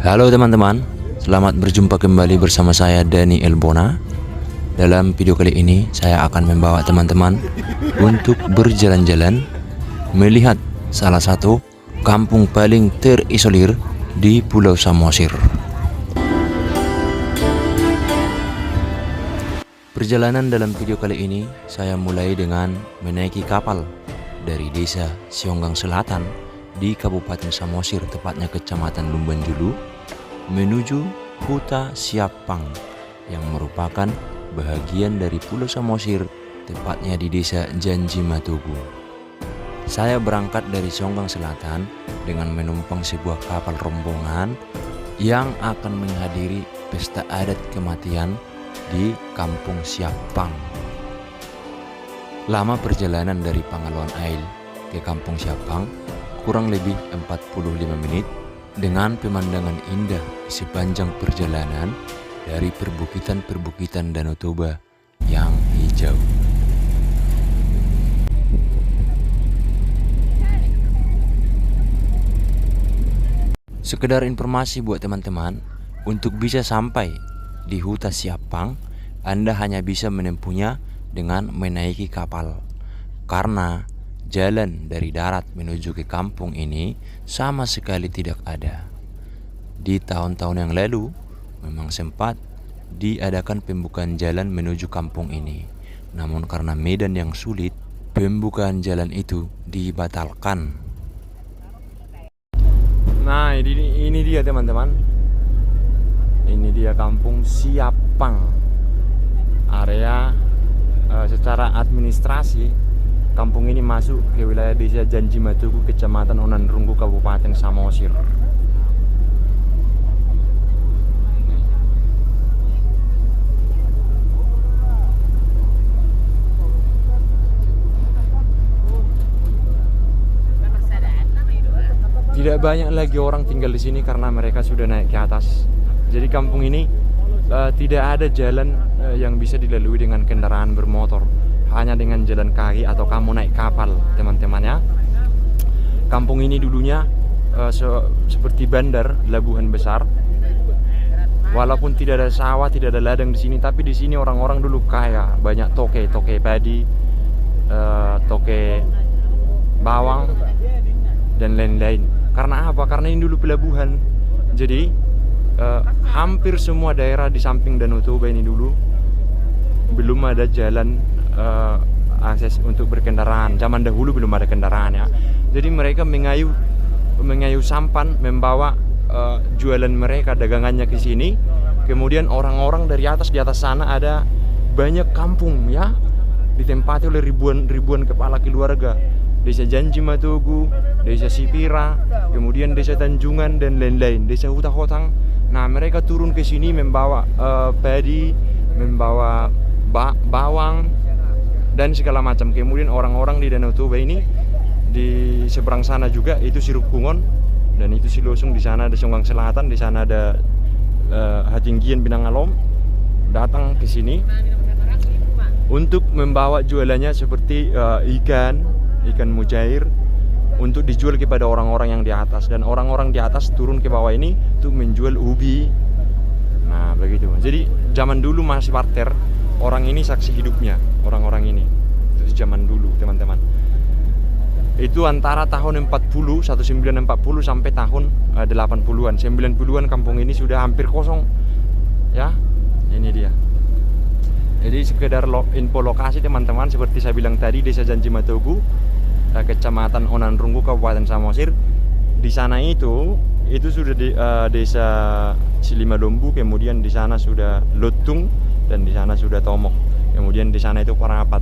Halo teman-teman, selamat berjumpa kembali bersama saya Dani Elbona. Dalam video kali ini saya akan membawa teman-teman untuk berjalan-jalan melihat salah satu kampung paling terisolir di Pulau Samosir. Perjalanan dalam video kali ini saya mulai dengan menaiki kapal dari desa Sionggang Selatan di Kabupaten Samosir, tepatnya Kecamatan Lumban Julu, menuju Huta Siapang yang merupakan bahagian dari Pulau Samosir, tepatnya di desa Janji Matugu. Saya berangkat dari Sionggang Selatan dengan menumpang sebuah kapal rombongan yang akan menghadiri pesta adat kematian di Kampung Siapang. Lama perjalanan dari Pangaluan Ail ke Kampung Siapang kurang lebih 45 menit dengan pemandangan indah di sepanjang perjalanan dari perbukitan-perbukitan Danau Toba yang hijau. Sekedar informasi buat teman-teman, untuk bisa sampai di Huta Siapang, Anda hanya bisa menempuhnya dengan menaiki kapal, karena jalan dari darat menuju ke kampung ini sama sekali tidak ada. Di tahun-tahun yang lalu memang sempat diadakan pembukaan jalan menuju kampung ini, namun karena medan yang sulit, pembukaan jalan itu dibatalkan. Nah, ini dia teman-teman. Ini dia Kampung Siapang. Area secara administrasi kampung ini masuk ke wilayah desa Janji Matugu, Kecamatan Onanrunggu, Kabupaten Samosir. Tidak banyak lagi orang tinggal di sini karena mereka sudah naik ke atas. Jadi kampung ini tidak ada jalan yang bisa dilalui dengan kendaraan bermotor, hanya dengan jalan kaki atau kamu naik kapal, teman-teman ya. Kampung ini dulunya seperti bandar, labuhan besar. Walaupun tidak ada sawah, tidak ada ladang di sini, tapi di sini orang-orang dulu kaya, banyak toke padi, toke bawang dan lain-lain. Karena apa? Karena ini dulu pelabuhan. Jadi hampir semua daerah di samping Danau Toba ini dulu belum ada jalan akses untuk berkendaraan. Zaman dahulu belum ada kendaraan ya. Jadi mereka mengayu sampan, membawa jualan mereka, dagangannya ke sini. Kemudian orang-orang di atas sana ada banyak kampung ya, ditempati oleh ribuan kepala keluarga. Desa Janji Matugu, Desa Sipira, kemudian Desa Tanjungan dan lain-lain, Desa Huta Hotang. Nah, mereka turun ke sini membawa padi, membawa bawang dan segala macam. Kemudian orang-orang di Danau Toba ini, di seberang sana juga itu Siruk Bungon dan itu Silosung, di sana ada Sionggang Selatan, di sana ada Hatinggian Binangalom, datang ke sini untuk membawa jualannya seperti ikan mujair untuk dijual kepada orang-orang yang di atas, dan orang-orang di atas turun ke bawah ini untuk menjual ubi. Nah, begitu. Jadi zaman dulu masih parter. Orang ini saksi hidupnya, orang-orang ini. Itu zaman dulu, teman-teman. Itu antara tahun 1940 sampai tahun 80-an. 90-an kampung ini sudah hampir kosong. Ya, ini dia. Jadi sekedar info lokasi teman-teman, seperti saya bilang tadi, Desa Janji Matugu, Kecamatan Onanrunggu, Kabupaten Samosir. Di sana itu sudah di Desa Silimadombu, kemudian di sana sudah Lutung, dan di sana sudah Tomok. Kemudian di sana itu Parapat.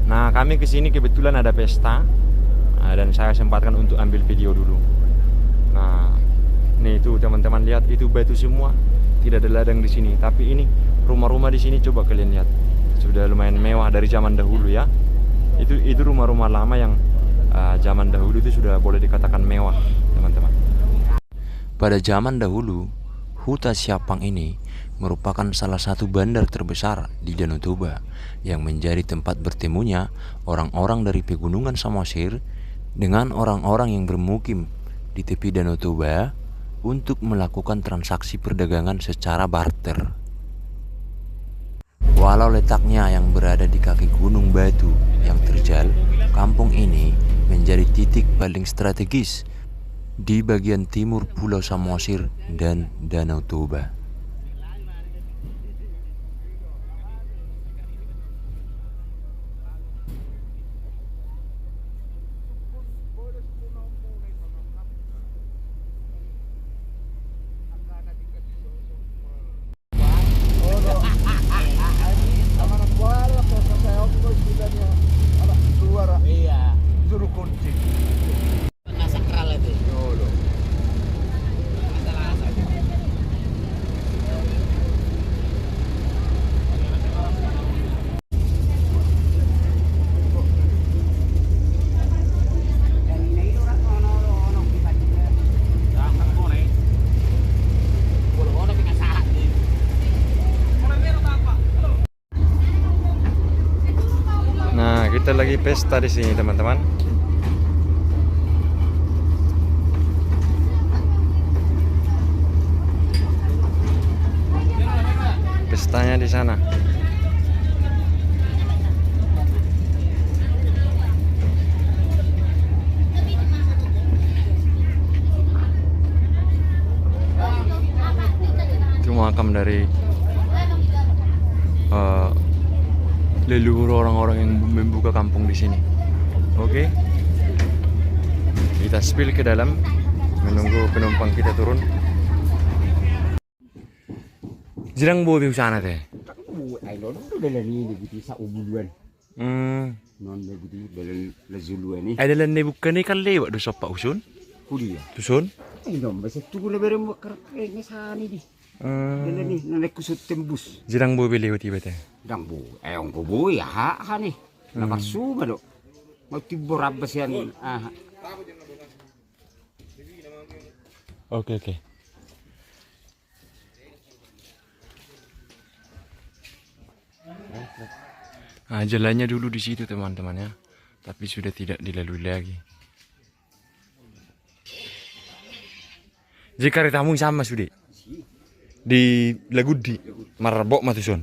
Nah, kami kesini kebetulan ada pesta, dan saya sempatkan untuk ambil video dulu. Nah, nih itu teman-teman lihat, itu batu semua, tidak ada ladang di sini. Tapi ini rumah-rumah di sini coba kalian lihat, sudah lumayan mewah dari zaman dahulu ya. Itu rumah-rumah lama yang zaman dahulu itu sudah boleh dikatakan mewah, teman-teman. Pada zaman dahulu, Huta Siapang ini merupakan salah satu bandar terbesar di Danau Toba yang menjadi tempat bertemunya orang-orang dari pegunungan Samosir dengan orang-orang yang bermukim di tepi Danau Toba untuk melakukan transaksi perdagangan secara barter. Walau letaknya yang berada di kaki gunung batu yang terjal, kampung ini menjadi titik paling strategis di bagian timur Pulau Samosir dan Danau Toba. Nah, kita lagi pesta di sini, teman-teman. Pestanya di sana. Itu makam dari leluhur orang-orang yang membuka kampung di sini. Oke, kita spill ke dalam menunggu penumpang kita turun. Jirang bawa di sana teh. Ai lo dalan ni begitu sa ubuluan. Non begitu dalan lazuluan ni. Ada lan bukan ni kan lewat do sopa usun. Huli ya. Usun? Ai non basta tu la bere mo kar ni sa ni di. Dalan ni na kusut tembus. Jirang bawa lewat tiba teh. Dang bu, ang ko bu ya ha ni. Napasu ba do. Magtibor abas yan. Oke. Nah, jalannya dulu di situ teman-teman ya, tapi sudah tidak dilalui lagi. Jika tamu sama sudah di Lagudi Marbok Matuson.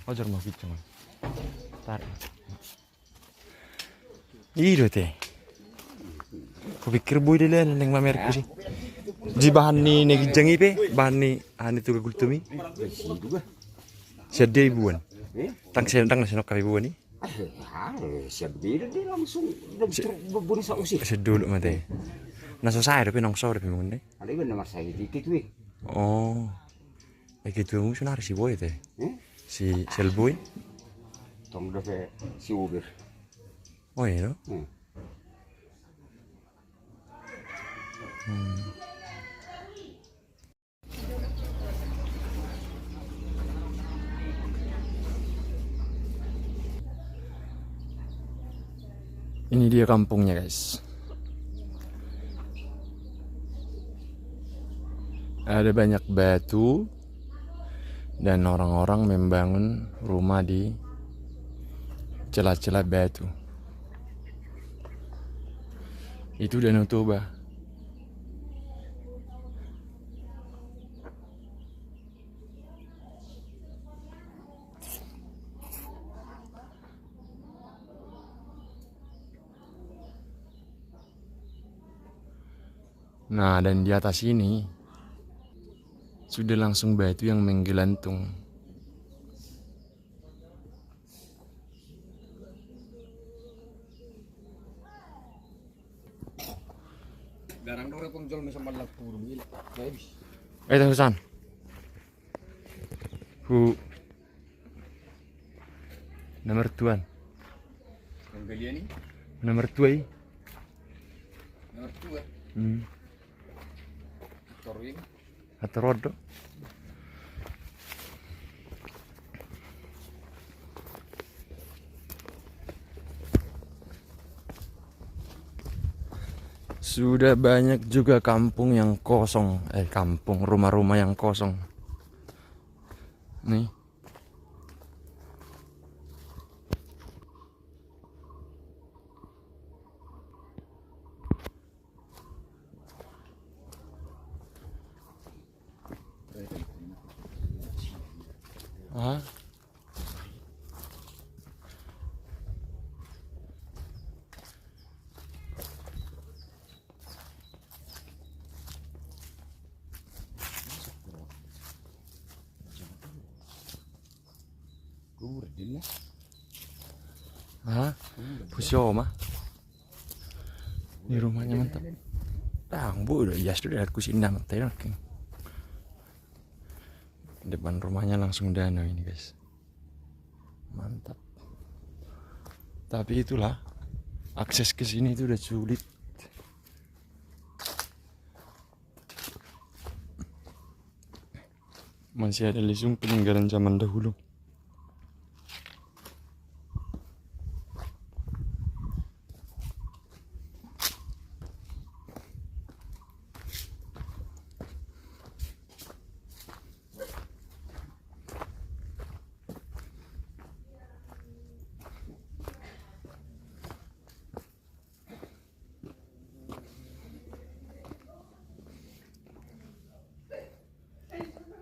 Ajar mau gitu man. Tarik. Iya teh. Kupikir boy dulu neng mamerku sih. Ji bahan ni negijangi pe, bahan ni ani tu gultumi. Siapa dia ibuan? Tang nasional kami ibuan ni. Siap dia langsung berbunyi sa usik. Sedulu mate. Naso saya tapi nongso tapi mun deh. Ada kan nomor saya dikit weh. Oh. Begitu mungkin harus si boy teh. Si Selboy. Tong dapat si Uber. Oh iya. Ini dia kampungnya guys. Ada banyak batu dan orang-orang membangun rumah di celah-celah batu. Itu Danau Toba. Nah, dan di atas ini sudah langsung batu yang menggelantung. Garang dore pengjol sama lapur mil. Habis. Terusan. Nomor tuan. Penggalian ni. Nomor tuai. Nomor 2. Torwing. Atau rodo. Sudah banyak juga kampung yang kosong, rumah-rumah yang kosong. Nih. Hah? Gurdin lah. Hah? Pusyo mah. Di rumahnya mantap. Bu udah hias tuh dari kusina matanya. Depan rumahnya langsung danau ini guys. Mantap. Tapi itulah akses ke sini itu udah sulit. Masih ada lisung peninggalan zaman dahulu.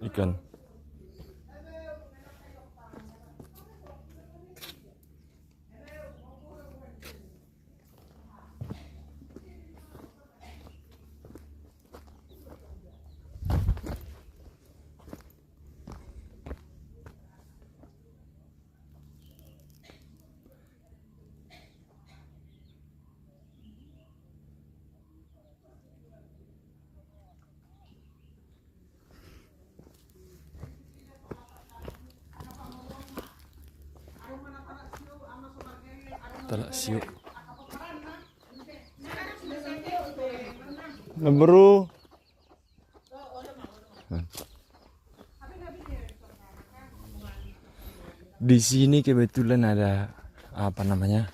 Ikan. Talak siu. Lemburu. Di sini kebetulan ada apa namanya?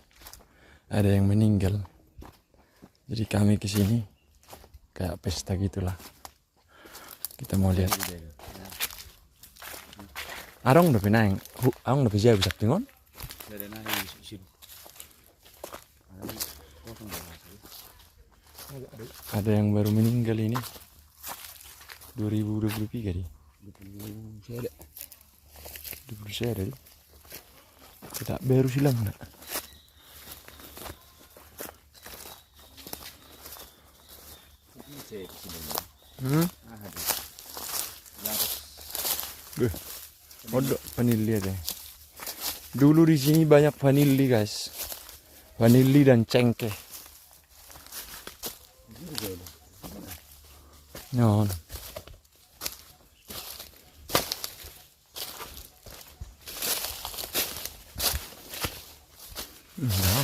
Ada yang meninggal. Jadi kami ke sini kayak pesta gitulah. Kita mau lihat. Arong udah pinang. Arong udah bisa tingon. Ada yang baru meninggal ini 2023 di 20 saya dari kita baru silang nak. Modok vanili ada. Dulu di sini banyak vanili guys, vanili dan cengkeh. No. Nah.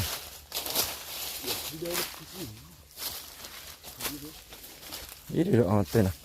Ini udah tenak.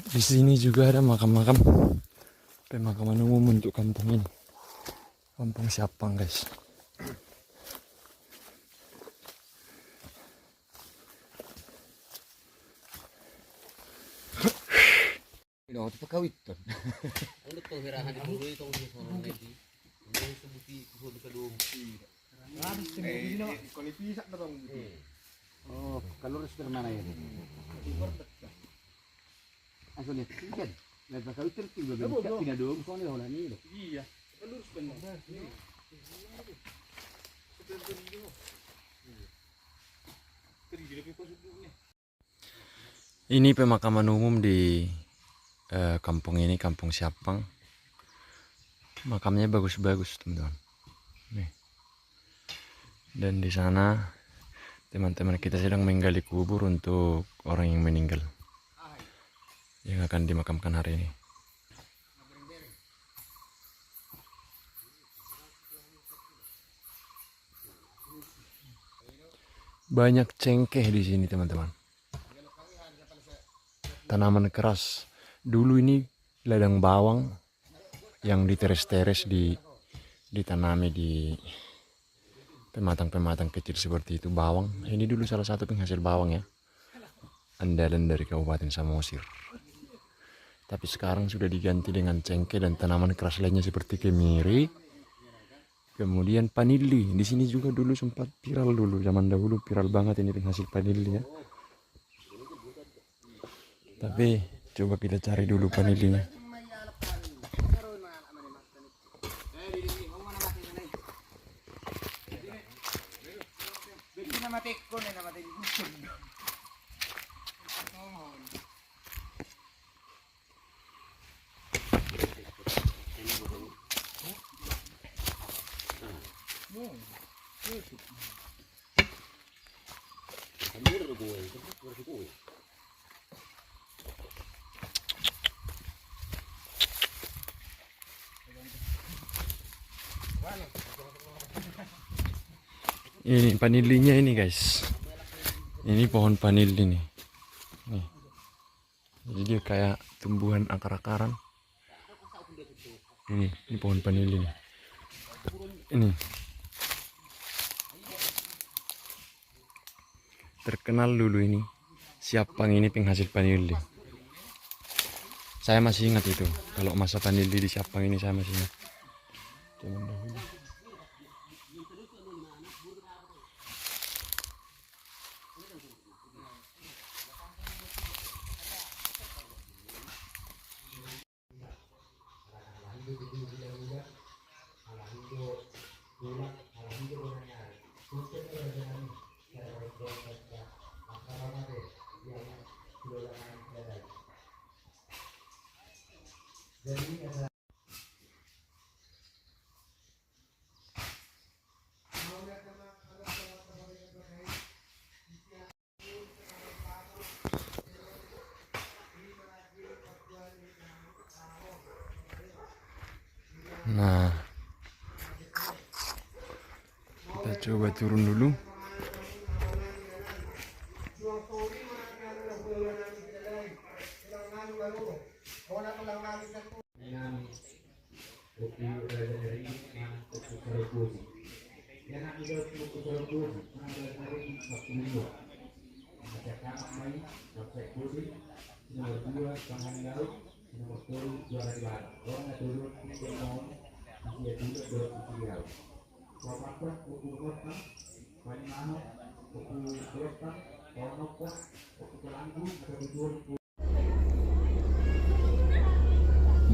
Di sini juga ada makam-makam pemakaman umum untuk kampung ini. Kampung Siapang, guys. Ini waktu pekawitan. Ano to hirahan di buloy tong sono lagi. Ini sebuti kuso bisa dumpi. Oh, kalau restoran mana ya? Asal lihat kan. Lihat pekawitan tiba begitu pindah dong soalnya orang ini loh. Iya. Lurus benar. Ini pemakaman umum di kampung ini, Kampung Siapang. Makamnya bagus-bagus, teman-teman. Nih. Dan di sana teman-teman kita sedang menggali kubur untuk orang yang meninggal yang akan dimakamkan hari ini. Banyak cengkeh di sini, teman-teman. Tanaman keras. Dulu ini ladang bawang yang diteres-teres ditanami di pematang-pematang kecil seperti itu, bawang. Ini dulu salah satu penghasil bawang ya, andalan dari Kabupaten Samosir. Tapi sekarang sudah diganti dengan cengkeh dan tanaman keras lainnya seperti kemiri, kemudian panili. Di sini juga dulu sempat viral, dulu zaman dahulu viral banget ini penghasil panilinya. Tapi coba kita cari dulu panilinya. Ini panilinya ini guys. Ini pohon panili nih. Nih. Jadi dia kayak tumbuhan akar-akaran. Ini pohon panili nih. Ini. Terkenal dulu ini. Siapang ini penghasil panili. Saya masih ingat itu. Kalau masa panili di Siapang ini saya masih ingat. Zaman dahulu. Nah, kita coba turun dulu.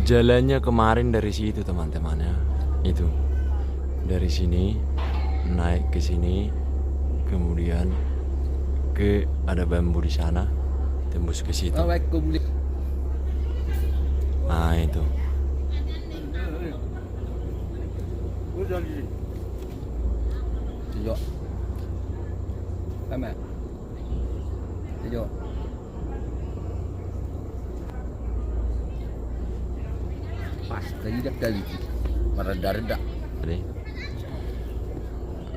Jalannya kemarin dari situ, teman-teman ya. Itu. Dari sini naik ke sini, kemudian ke ada bambu di sana, tembus ke situ. Nah, itu. Tunjuk. Kamera. Tunjuk. Pas tadi dah kali. Mereda-reda.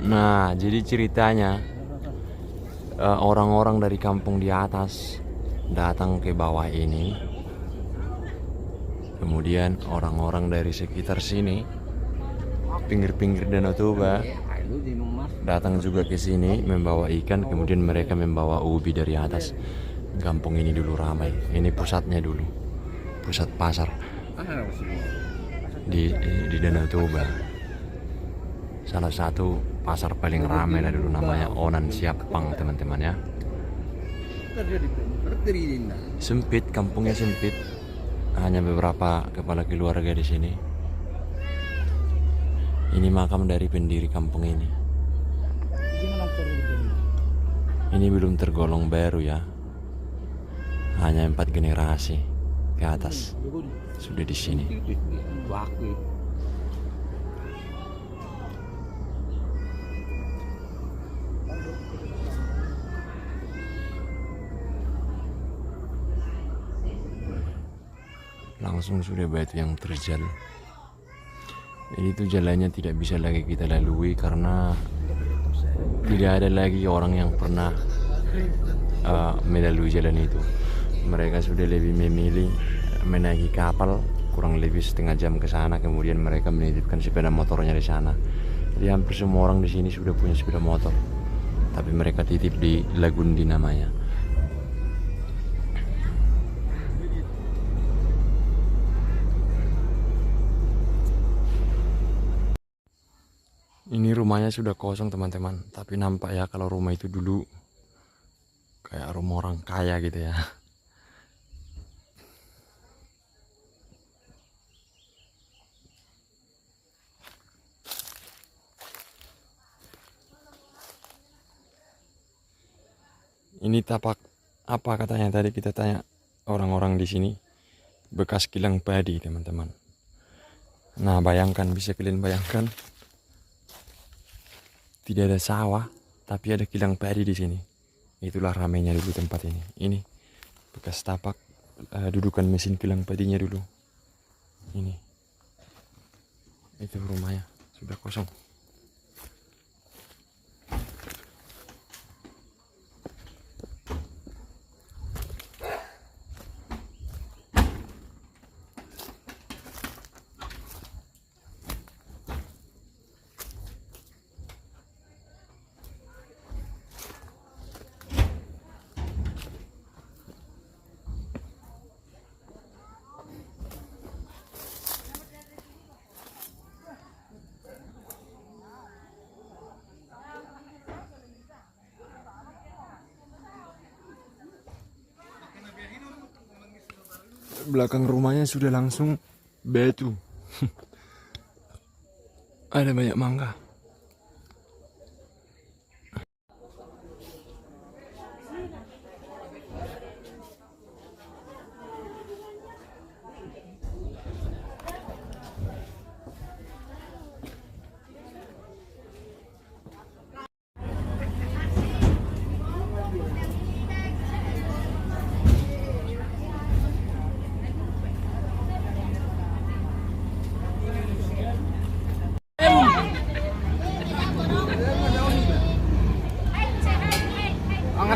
Nah, jadi ceritanya orang-orang dari kampung di atas datang ke bawah ini. Kemudian orang-orang dari sekitar sini, pinggir-pinggir Danau Toba, datang juga ke sini membawa ikan. Kemudian mereka membawa ubi dari atas. Kampung ini dulu ramai. Ini pusatnya dulu, pusat pasar di Danau Toba. Salah satu pasar paling ramai lah dulu, namanya Onan Siapang, teman-teman ya. Sempit, kampungnya sempit. Hanya beberapa kepala keluarga di sini. Ini makam dari pendiri kampung ini. Ini belum tergolong baru ya. Hanya 4 generasi ke atas sudah di sini. Waktu Langsung sudah batu yang terjal. Jadi itu jalannya tidak bisa lagi kita lalui karena tidak ada lagi orang yang pernah melalui jalan itu. Mereka sudah lebih memilih menaiki kapal kurang lebih setengah jam ke sana, kemudian mereka menitipkan sepeda motornya di sana. Jadi hampir semua orang di sini sudah punya sepeda motor, tapi mereka titip di Lagundi namanya. Ini rumahnya sudah kosong teman-teman, tapi nampak ya kalau rumah itu dulu kayak rumah orang kaya gitu ya. Ini tapak apa katanya tadi kita tanya orang-orang di sini, bekas kilang padi teman-teman. Nah bayangkan, bisa kalian bayangkan, tidak ada sawah tapi ada kilang padi di sini. Itulah ramainya dulu tempat ini. Ini bekas tapak dudukan mesin kilang padinya dulu. Ini itu rumahnya sudah kosong. Belakang rumahnya sudah langsung batu. Ada banyak mangga.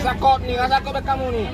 ngasakot nih, ngasakot kamu nih.